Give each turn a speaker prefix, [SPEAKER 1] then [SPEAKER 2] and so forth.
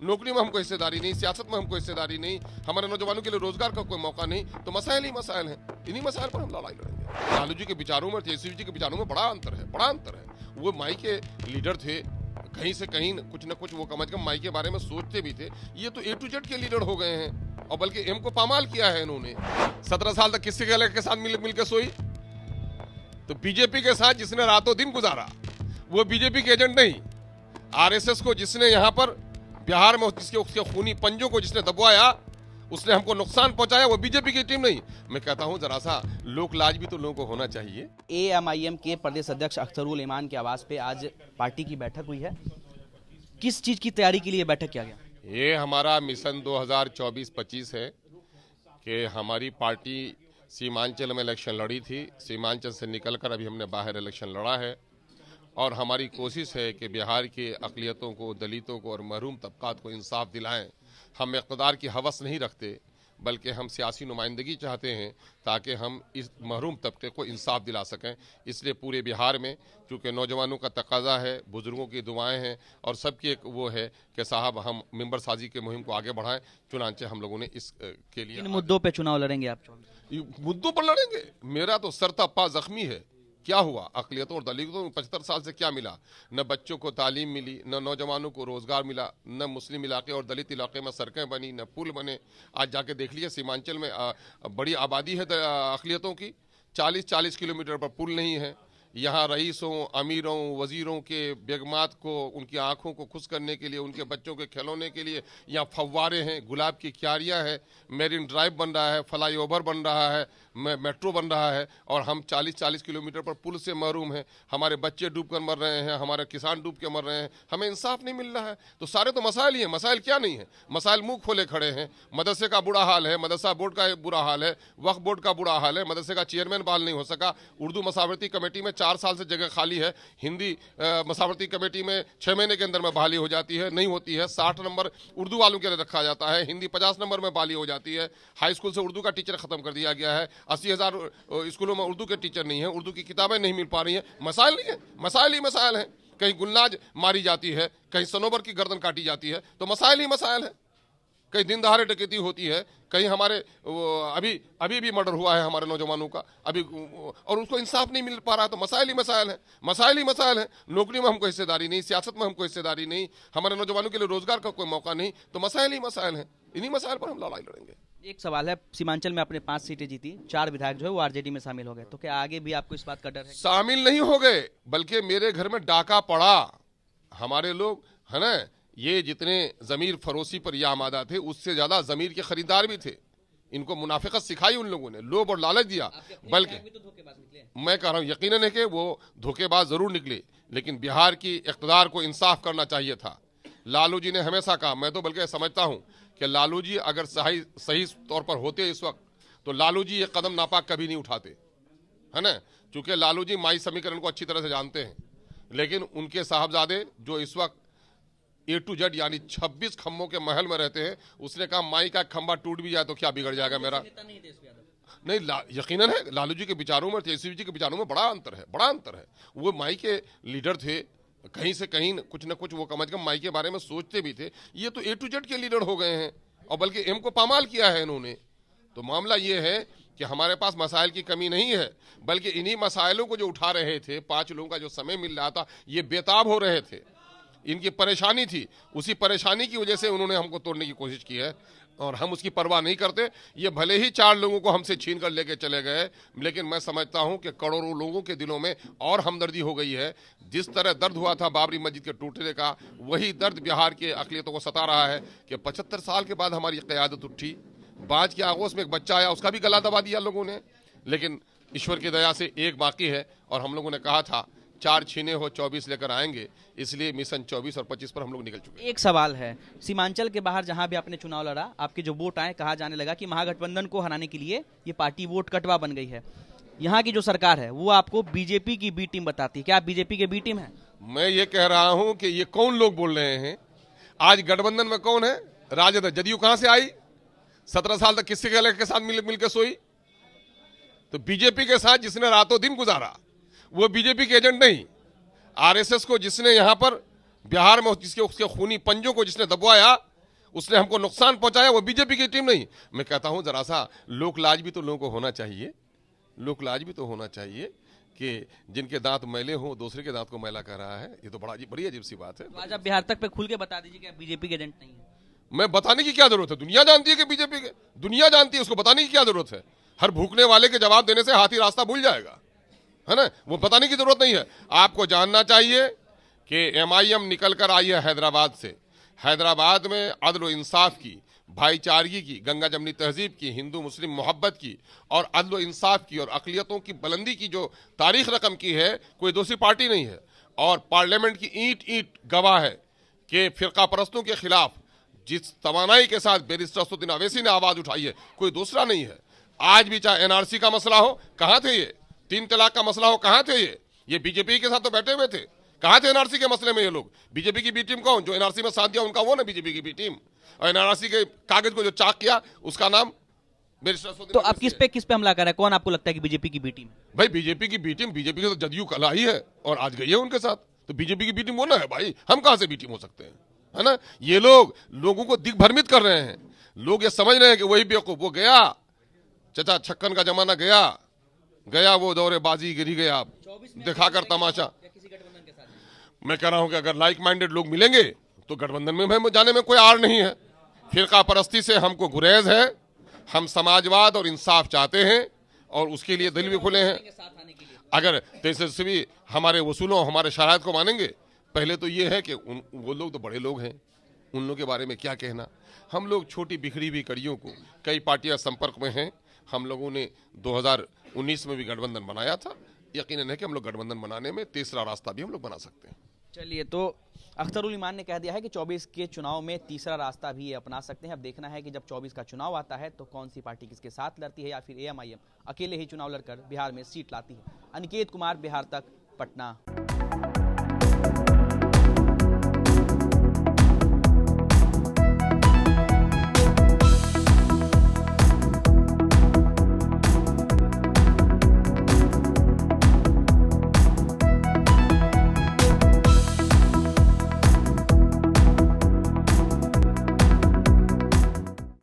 [SPEAKER 1] नौकरी में हमको हिस्सेदारी नहीं, सियासत में हमको हिस्सेदारी नहीं, हमारे नौजवानों के लिए रोजगार का कोई मौका नहीं, तो मसाइल ही मसाइल हैं। इन्हीं मसाइल पर हम लड़ाई लड़ेंगे। लालू जी के विचारों में, तेजस्वी जी के विचारों में बड़ा अंतर है, बड़ा अंतर है। वो माई के लीडर थे, कहीं से कहीं कुछ न कुछ वो कम से कम माई के बारे में सोचते भी थे। ये तो A to Z के लीडर हो गए हैं, और बल्कि एम को पामाल किया है इन्होंने। 17 साल तक किससे के साथ मिल के सोई? तो बीजेपी के साथ जिसने रातों दिन गुजारा वो बीजेपी के एजेंट नहीं। आरएसएस को जिसने यहाँ पर बिहार में जिसके उसके खूनी पंजों को जिसने दबवाया, उसने हमको नुकसान पहुंचाया, वो बीजेपी की टीम नहीं। मैं कहता हूं जरा सा लोक लाज भी तो लोगों को होना चाहिए।
[SPEAKER 2] AMIM के प्रदेश अध्यक्ष अख्तरुल ईमान के आवास पे आज पार्टी की बैठक हुई है। किस चीज की तैयारी के लिए बैठक किया गया?
[SPEAKER 1] ये हमारा मिशन 2024-25 है कि हमारी पार्टी सीमांचल में इलेक्शन लड़ी थी, सीमांचल से निकलकर अभी हमने बाहर इलेक्शन लड़ा है, और हमारी कोशिश है कि बिहार के अक़लियतों को, दलितों को और महरूम तबकात को इंसाफ दिलाएं। हम इक़्तिदार की हवस नहीं रखते, बल्कि हम सियासी नुमाइंदगी चाहते हैं ताकि हम इस महरूम तबके को इंसाफ दिला सकें। इसलिए पूरे बिहार में चूँकि नौजवानों का तकाजा है, बुजुर्गों की दुआएं हैं, और सबकी एक वो है कि साहब हम मेंबर साजी के मुहिम को आगे बढ़ाएं। चुनांचे हम लोगों ने इसके लिए
[SPEAKER 2] इन मुद्दों पे चुनाव लड़ेंगे आप?
[SPEAKER 1] मुद्दों पर लड़ेंगे। मेरा तो सर तप्पा जख्मी है। क्या हुआ? अक़लियतों और दलितों को 75 साल से क्या मिला? न बच्चों को तालीम मिली, न नौजवानों को रोजगार मिला, न मुस्लिम इलाके और दलित इलाके में सड़कें बनी, न पुल बने। आज जाके देख लीजिए सीमांचल में बड़ी आबादी है अक़लियतों की, 40-40 किलोमीटर पर पुल नहीं है। यहाँ रईसों, अमीरों, वजीरों के बेगमात को, उनकी आंखों को खुश करने के लिए, उनके बच्चों के खिलौने के लिए यहाँ फव्वारे हैं, गुलाब की क्यारियाँ हैं, मेरीन ड्राइव बन रहा है, फ्लाई ओवर बन रहा है, मेट्रो बन रहा है, और हम 40-40 किलोमीटर पर पुल से महरूम हैं। हमारे बच्चे डूब कर मर रहे हैं, हमारे किसान डूब के मर रहे हैं, हमें इंसाफ नहीं मिल रहा है। तो सारे तो मसाइल ही हैं। मसाइल क्या नहीं है? मसाइल मुंह खोले खड़े हैं। मदरसे का बुरा हाल है, मदरसा बोर्ड का बुरा हाल है, वक्फ बोर्ड का बुरा हाल है, मदरसे का चेयरमैन बहाल नहीं हो सका, उर्दू मसावरती कमेटी में 4 साल से जगह खाली है, हिंदी मसावरती कमेटी में 6 महीने के अंदर में बहाली हो जाती है, नहीं होती है। 60 नंबर उर्दू वालों के लिए रखा जाता है, हिंदी 50 नंबर में बहाली हो जाती है। हाई स्कूल से उर्दू का टीचर खत्म कर दिया गया है, 80,000 स्कूलों में उर्दू के टीचर नहीं है, उर्दू की किताबें नहीं मिल पा रही हैं। मसाइल नहीं है, मसाइल ही मसाइल हैं। कहीं गुलनाज मारी जाती है, कहीं सनोबर की गर्दन काटी जाती है, तो मसाइल ही मसाइल है। कहीं दिन दहाड़े डकैती होती है, कहीं हमारे अभी भी मर्डर हुआ है हमारे नौजवानों का अभी, और उसको इंसाफ नहीं मिल पा रहा है। तो मसाइल ही मसाइल है, मसाइल ही मसाइल है। नौकरी में हमको हिस्सेदारी नहीं, सियासत में हमको हिस्सेदारी नहीं, हमारे नौजवानों के लिए रोजगार का कोई मौका नहीं, तो मसाइल ही मसाइल हैं। इन्हीं मसाइल पर हम लड़ाई लड़ेंगे।
[SPEAKER 2] एक सवाल है, सीमांचल में आपने 5 सीटें जीती, 4 विधायक जो है वो आरजेडी में शामिल हो गए, तो क्या आगे भी आपको इस बात का डर है?
[SPEAKER 1] शामिल नहीं हो गए, बल्कि मेरे घर में डाका पड़ा। हमारे लोग है ना, ये जितने जमीर फरोशी पर यह आमादा थे, उससे ज्यादा जमीर के खरीदार भी थे। इनको मुनाफिकत सिखाई उन लोगों ने, लोभ और लालच दिया। बल्कि मैं कह रहा हूं यकीनन है कि वो धोखेबाज जरूर निकले, लेकिन बिहार की इक़्तिदार को इंसाफ करना चाहिए था। लालू जी ने हमेशा कहा, मैं तो बल्कि समझता हूं कि लालू जी अगर सही तौर पर होते इस वक्त, तो लालू जी ये कदम नापाक कभी नहीं उठाते, है ना। चूंकि लालू जी माई समीकरण को अच्छी तरह से जानते हैं, लेकिन उनके साहबजादे जो इस वक्त A to Z यानी 26 खम्भों के महल में रहते हैं, उसने कहा माई का खंभा टूट भी जाए तो क्या बिगड़ जाएगा मेरा। नहीं, यकीनन है लालू जी के विचारों में, तेजस्वी जी के विचारों में बड़ा अंतर है, बड़ा अंतर है। वो माई के लीडर थे, कहीं से कहीं कुछ न कुछ वो कम से कम माई के बारे में सोचते भी थे। ये तो A to Z के लीडर हो गए हैं, और बल्कि एम को पामाल किया है इन्होंने। तो मामला ये है कि हमारे पास मसाइल की कमी नहीं है, बल्कि इन्हीं मसाइलों को जो उठा रहे थे, 5 लोगों का जो समय मिल रहा था, ये बेताब हो रहे थे, इनकी परेशानी थी। उसी परेशानी की वजह से उन्होंने हमको तोड़ने की कोशिश की है, और हम उसकी परवाह नहीं करते। ये भले ही 4 लोगों को हमसे छीन कर लेके चले गए, लेकिन मैं समझता हूं कि करोड़ों लोगों के दिलों में और हमदर्दी हो गई है। जिस तरह दर्द हुआ था बाबरी मस्जिद के टूटने का, वही दर्द बिहार के अक़लियतों को सता रहा है कि 75 साल के बाद हमारी क़यादत उठी। बाज के आगोश में एक बच्चा आया, उसका भी गला दबा दिया लोगों ने, लेकिन ईश्वर की दया से एक बाकी है। और हम लोगों ने कहा था 4 छीने हो 24 लेकर आएंगे, इसलिए मिशन 24 और 25 पर हम लोग निकल चुके हैं।
[SPEAKER 2] एक सवाल है, सीमांचल के बाहर जहां भी आपने चुनाव लड़ा, आपके जो वोट आए, कहा जाने लगा कि महागठबंधन को हराने के लिए ये पार्टी वोट कटवा बन गई है। यहाँ की जो सरकार है वो आपको बीजेपी की बी टीम बताती है, क्या आप बीजेपी के बी टीम है?
[SPEAKER 1] मैं ये कह रहा हूं कि ये कौन लोग बोल रहे हैं? आज गठबंधन में कौन है? राजद। जदयू कहां से आई? 17 साल तक किससे के साथ मिल के सोई? तो बीजेपी के साथ जिसने रातों दिन गुजारा वो बीजेपी के एजेंट नहीं। आरएसएस को जिसने यहाँ पर बिहार में जिसके उसके खूनी पंजों को जिसने दबवाया, उसने हमको नुकसान पहुंचाया, वो बीजेपी की टीम नहीं। मैं कहता हूं जरा सा लोक लाज भी तो लोगों को होना चाहिए, लोक लाज भी तो होना चाहिए कि जिनके दांत मैले हों दूसरे के दांत को मैला कर रहा है, ये तो बड़ी अजीब सी बात है।
[SPEAKER 2] तो आज आप बिहार तक पे खुल के बता दीजिए कि आप बीजेपी के एजेंट नहीं है।
[SPEAKER 1] मैं बताने की क्या जरूरत है, दुनिया जानती है कि बीजेपी के, दुनिया जानती है, उसको बताने की क्या जरूरत है। हर भूखने वाले के जवाब देने से हाथी रास्ता भूल जाएगा, है ना, वो बताने की जरूरत नहीं है। आपको जानना चाहिए कि एमआईएम निकल कर आई है हैदराबाद से। हैदराबाद में अदल व इंसाफ की, भाईचारगी की, गंगा जमनी तहजीब की, हिंदू मुस्लिम मोहब्बत की और अदल व इंसाफ की और अकलियतों की बुलंदी की जो तारीख रकम की है, कोई दूसरी पार्टी नहीं है। और पार्लियामेंट की ईंट ईंट गवाह है कि फिरका परस्तों के खिलाफ जिस तवानाई के साथ बैरिस्टर असदुद्दीन अवैसी ने आवाज उठाई है, कोई दूसरा नहीं है। आज भी चाहे एनआरसी का मसला हो, कहां थे ये, 3 तलाक का मसला हो, कहां थे ये बीजेपी के साथ तो बैठे हुए थे, कहां थे एनआरसी के मसले में ये लोग। बीजेपी की बी टीम कौन, जो एनआरसी में साथ दिया उनका वो ना बीजेपी की बी टीम, और एनआरसी के कागज को जो चाक किया उसका नाम बैरिस्टर असदुद्दीन।
[SPEAKER 2] तो आप किस पे हमला कर रहे हैं, कौन आपको लगता है कि बीजेपी की बी टीम है?
[SPEAKER 1] भाई बीजेपी की बी टीम, बीजेपी के साथ जदयू कल आई है और आज गई है उनके साथ, तो बीजेपी की बी टीम वो ना है भाई, हम कहां से बी टीम हो सकते हैं, है ना। ये लोग लोगों को दिग्भ्रमित कर रहे हैं, लोग ये समझ रहे हैं कि वही बेवकूफ, वो गया चचा छक्कन का जमाना गया वो दौरे बाजी गिरी गया, आप दिखाकर तमाशा। मैं कह रहा हूं कि अगर लाइक माइंडेड लोग मिलेंगे तो गठबंधन में जाने में कोई आड़ नहीं है। फिरका परस्ती से हमको गुरेज है, हम समाजवाद और इंसाफ चाहते हैं और उसके लिए दिल भी खुले हैं। अगर तेजस्वी हमारे वसूलों हमारे शरायत को मानेंगे, पहले तो ये है कि वो लोग तो बड़े लोग हैं, उन लोगों के बारे में क्या कहना। हम लोग छोटी बिखरी हुई कड़ियों को, कई पार्टियां संपर्क में हैं, हम लोगों ने 2019 में भी गठबंधन बनाया था, यकीनन है कि हम लोग गठबंधन बनाने में तीसरा रास्ता भी हम लोग बना सकते हैं।
[SPEAKER 2] चलिए, तो अख्तरुल ईमान ने कह दिया है कि 24 के चुनाव में तीसरा रास्ता भी ये अपना सकते हैं। अब देखना है कि जब 24 का चुनाव आता है तो कौन सी पार्टी किसके साथ लड़ती है, या फिर एएमआईएम अकेले ही चुनाव लड़कर बिहार में सीट लाती है। अनिकेत कुमार, बिहार तक, पटना।